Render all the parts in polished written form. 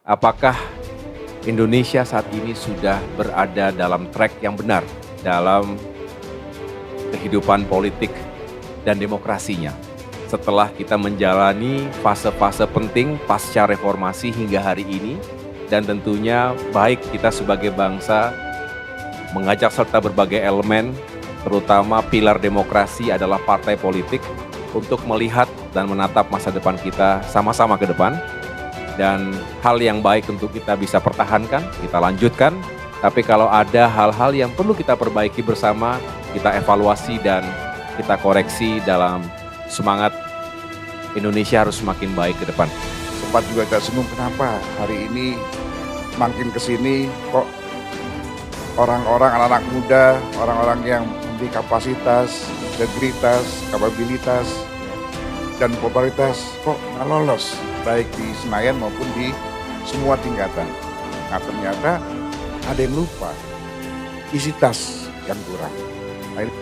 apakah Indonesia saat ini sudah berada dalam track yang benar dalam kehidupan politik dan demokrasinya. Setelah kita menjalani fase-fase penting pasca reformasi hingga hari ini, dan tentunya baik kita sebagai bangsa mengajak serta berbagai elemen, terutama pilar demokrasi adalah partai politik, untuk melihat dan menatap masa depan kita sama-sama ke depan. Dan hal yang baik untuk kita bisa pertahankan, kita lanjutkan. Tapi kalau ada hal-hal yang perlu kita perbaiki bersama, kita evaluasi dan kita koreksi dalam semangat Indonesia harus semakin baik ke depan. Sempat juga agak singgung kenapa hari ini makin kesini kok orang-orang, anak-anak muda, orang-orang yang memiliki kapasitas, integritas, kapabilitas, dan popularitas kok nggak lolos, baik di Senayan maupun di semua tingkatan. Nah ternyata ada yang lupa, isi tas yang kurang. Nah, ini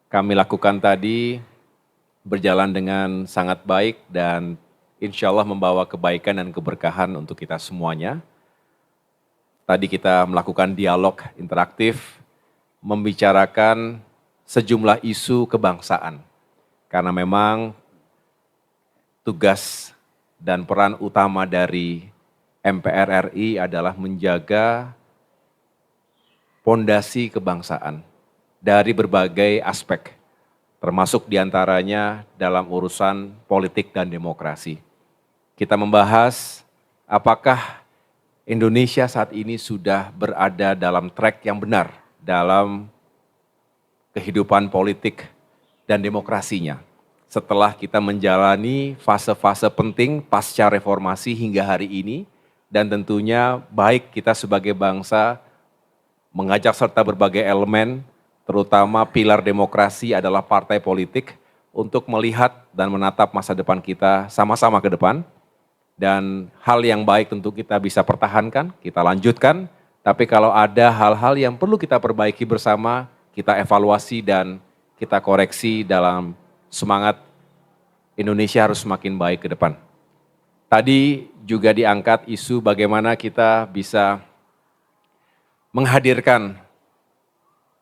kami lakukan tadi berjalan dengan sangat baik dan insya Allah membawa kebaikan dan keberkahan untuk kita semuanya. Tadi kita melakukan dialog interaktif, membicarakan sejumlah isu kebangsaan. Karena memang tugas dan peran utama dari MPR RI adalah menjaga pondasi kebangsaan dari berbagai aspek, termasuk diantaranya dalam urusan politik dan demokrasi. Kita membahas apakah Indonesia saat ini sudah berada dalam track yang benar dalam kehidupan politik dan demokrasinya. Setelah kita menjalani fase-fase penting pasca reformasi hingga hari ini, dan tentunya baik kita sebagai bangsa mengajak serta berbagai elemen, terutama pilar demokrasi adalah partai politik, untuk melihat dan menatap masa depan kita sama-sama ke depan. Dan hal yang baik untuk kita bisa pertahankan, kita lanjutkan. Tapi kalau ada hal-hal yang perlu kita perbaiki bersama, kita evaluasi dan kita koreksi dalam semangat Indonesia harus semakin baik ke depan. Tadi juga diangkat isu bagaimana kita bisa menghadirkan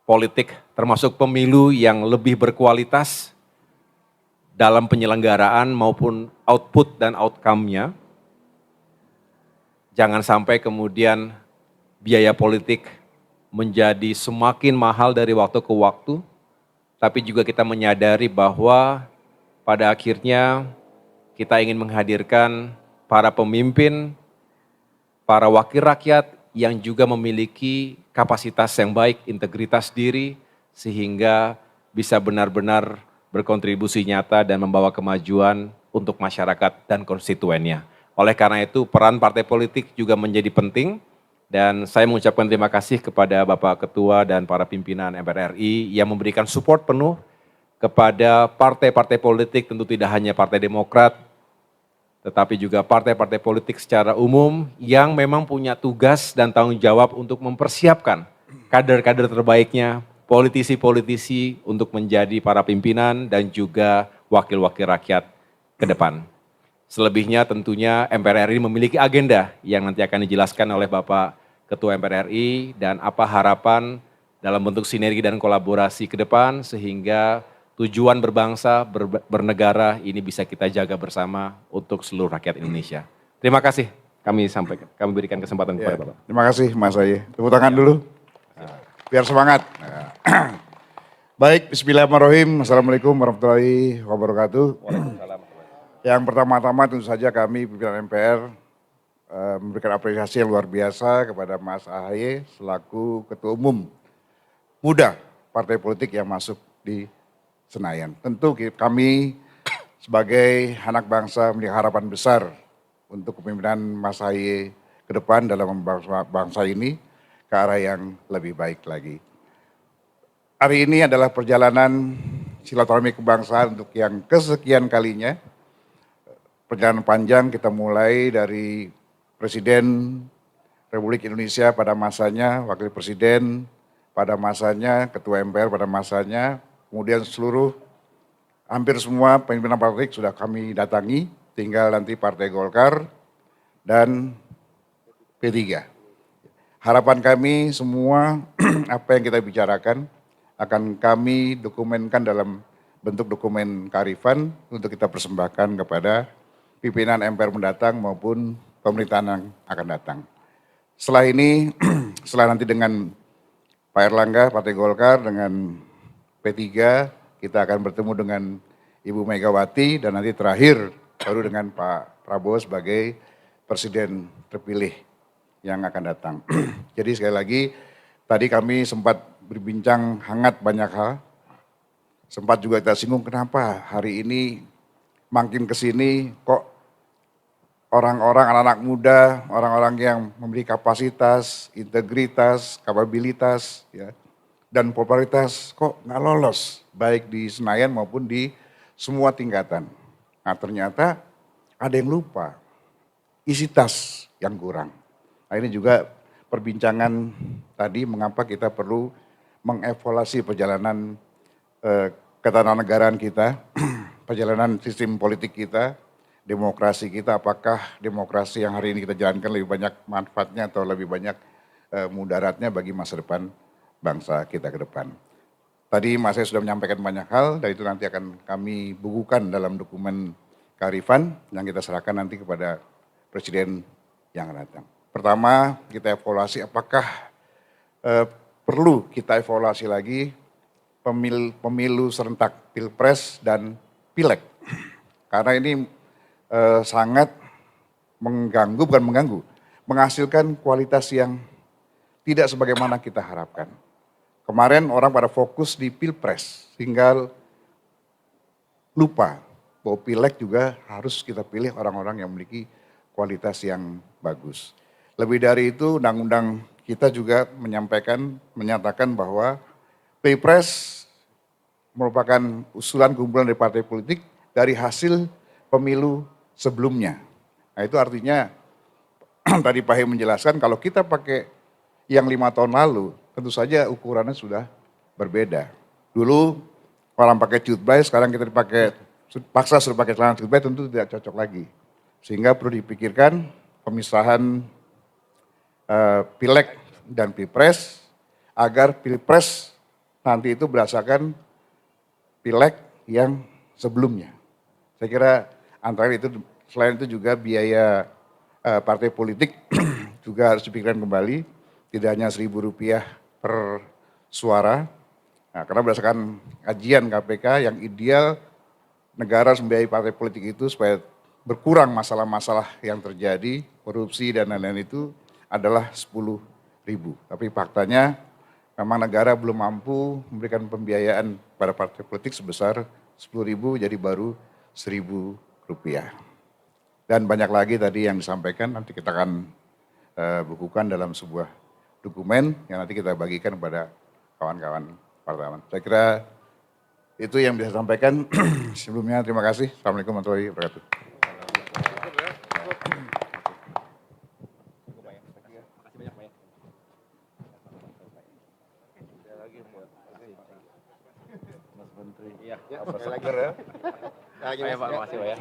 politik termasuk pemilu yang lebih berkualitas dalam penyelenggaraan maupun output dan outcome-nya. Jangan sampai kemudian biaya politik menjadi semakin mahal dari waktu ke waktu, tapi juga kita menyadari bahwa pada akhirnya kita ingin menghadirkan para pemimpin, para wakil rakyat yang juga memiliki kapasitas yang baik, integritas diri, sehingga bisa benar-benar berkontribusi nyata dan membawa kemajuan untuk masyarakat dan konstituennya. Oleh karena itu peran partai politik juga menjadi penting, dan saya mengucapkan terima kasih kepada Bapak Ketua dan para pimpinan MPR RI yang memberikan support penuh kepada partai-partai politik, tentu tidak hanya Partai Demokrat, tetapi juga partai-partai politik secara umum yang memang punya tugas dan tanggung jawab untuk mempersiapkan kader-kader terbaiknya, politisi-politisi untuk menjadi para pimpinan dan juga wakil-wakil rakyat ke depan. Selebihnya tentunya MPR RI memiliki agenda yang nanti akan dijelaskan oleh Bapak Ketua MPR RI dan apa harapan dalam bentuk sinergi dan kolaborasi ke depan sehingga tujuan berbangsa, bernegara ini bisa kita jaga bersama untuk seluruh rakyat Indonesia. Terima kasih kami sampaikan, kami berikan kesempatan kepada Bapak. terima kasih Mas Aye. Tepuk tangan dulu, biar semangat. Baik, bismillahirrahmanirrahim. Assalamualaikum warahmatullahi wabarakatuh. Waalaikumsalam. Yang pertama-tama tentu saja kami pimpinan MPR memberikan apresiasi yang luar biasa kepada Mas Ahaye selaku Ketua Umum muda partai politik yang masuk di Senayan. Tentu kami sebagai anak bangsa memiliki harapan besar untuk kepemimpinan Mas Ahaye ke depan dalam membawa bangsa ini ke arah yang lebih baik lagi. Hari ini adalah perjalanan silaturahmi kebangsaan untuk yang kesekian kalinya. Perjalanan panjang kita mulai dari Presiden Republik Indonesia pada masanya, Wakil Presiden, pada masanya, Ketua MPR pada masanya, kemudian seluruh hampir semua pimpinan partai sudah kami datangi, tinggal nanti Partai Golkar dan P3. Harapan kami semua apa yang kita bicarakan akan kami dokumenkan dalam bentuk dokumen kearifan untuk kita persembahkan kepada pimpinan MPR mendatang maupun pemerintahan yang akan datang. Setelah ini, setelah nanti dengan Pak Erlangga, Partai Golkar, dengan P3, kita akan bertemu dengan Ibu Megawati, dan nanti terakhir baru dengan Pak Prabowo sebagai Presiden terpilih yang akan datang. Jadi sekali lagi, tadi kami sempat berbincang hangat banyak hal, sempat juga kita singgung kenapa hari ini makin kesini kok orang-orang, anak-anak muda, orang-orang yang memiliki kapasitas, integritas, kapabilitas, ya, dan popularitas kok nggak lolos, baik di Senayan maupun di semua tingkatan. Nah ternyata ada yang lupa, isi tas yang kurang. Nah ini juga perbincangan tadi mengapa kita perlu mengevaluasi perjalanan ketatanegaraan kita, perjalanan sistem politik kita, demokrasi kita, apakah demokrasi yang hari ini kita jalankan lebih banyak manfaatnya atau lebih banyak mudaratnya bagi masa depan bangsa kita ke depan. Tadi Mas saya sudah menyampaikan banyak hal, dan itu nanti akan kami bukukan dalam dokumen kearifan yang kita serahkan nanti kepada Presiden yang akan datang. Pertama, kita evaluasi apakah perlu kita evaluasi lagi pemilu serentak, Pilpres dan Pileg. Karena ini sangat mengganggu, bukan mengganggu, menghasilkan kualitas yang tidak sebagaimana kita harapkan. Kemarin orang pada fokus di Pilpres, tinggal lupa bahwa Pileg juga harus kita pilih orang-orang yang memiliki kualitas yang bagus. Lebih dari itu, undang-undang kita juga menyatakan bahwa Pilpres merupakan usulan kumpulan dari partai politik dari hasil pemilu sebelumnya. Nah itu artinya tadi Pak Hei menjelaskan kalau kita pakai yang 5 tahun lalu, tentu saja ukurannya sudah berbeda. Dulu orang pakai cutbray, sekarang kita paksa suruh pakai celana cutbray, tentu tidak cocok lagi. Sehingga perlu dipikirkan pemisahan Pileg dan Pilpres, agar Pilpres nanti itu berdasarkan Pileg yang sebelumnya. Saya kira antara itu, selain itu juga biaya partai politik juga harus dipikirkan kembali, tidak hanya Rp1.000 per suara. Nah, karena berdasarkan kajian KPK yang ideal negara harus membiayai partai politik itu supaya berkurang masalah-masalah yang terjadi, korupsi dan lain-lain itu adalah 10.000. Tapi faktanya memang negara belum mampu memberikan pembiayaan pada partai politik sebesar 10.000, jadi baru Rp1.000. Dan banyak lagi tadi yang disampaikan, nanti kita akan bukukan dalam sebuah dokumen yang nanti kita bagikan kepada kawan-kawan wartawan. Saya kira itu yang bisa saya sampaikan. Sebelumnya terima kasih. Assalamualaikum warahmatullahi wabarakatuh. Iya, Pak, makasih Pak ya.